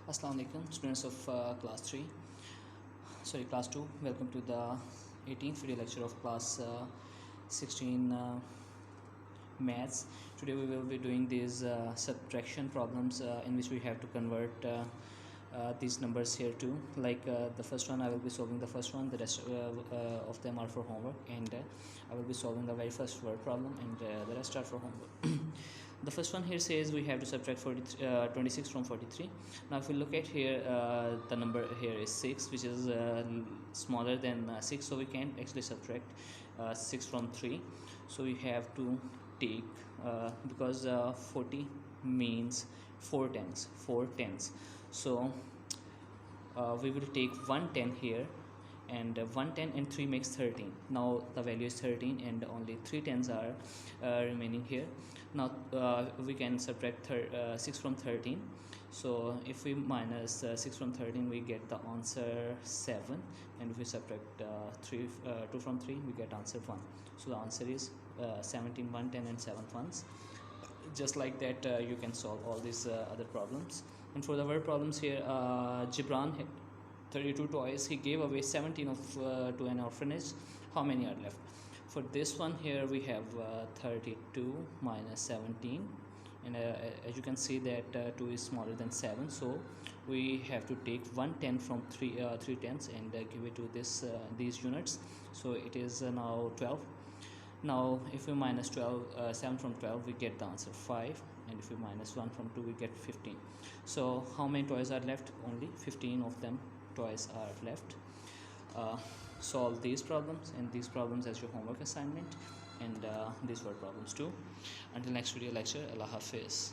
Assalamu alaikum, students of class 2. Welcome to the 18th video lecture of class 16 maths. Today we will be doing these subtraction problems in which we have to convert these numbers here too. The first one, I will be solving the first one. The rest of them are for homework, and I will be solving the very first word problem, and the rest are for homework. The first one here says we have to subtract 26 from 43. Now if we look at here, the number here is 6, which is smaller than 6, so we can't actually subtract 6 from 3. So we have to take because 40 means 4 tens. So we will take 1 10 here, and 1 10 and 3 makes 13. Now the value is 13 and only 3 tens are remaining here. Now we can subtract 6 from 13. So if we minus 6 from 13, we get the answer 7, and if we subtract 2 from 3, we get answer 1. So the answer is 17, 1 10 and 7 ones. Just like that, you can solve all these other problems. And for the word problems here, Gibran had 32 toys. He gave away 17 of to an orphanage. How many are left? For this one here, we have 32 minus 17, and as you can see that 2 is smaller than 7, so we have to take 1 10 from 3 tenths and give it to these units. So it is now 12. Now if we minus 7 from 12, we get the answer 5, and if we minus 1 from 2, we get 15. So how many toys are left? Only 15 of them toys are left. Solve these problems and these problems as your homework assignment, and these were problems too. Until next video lecture, Allah Hafiz.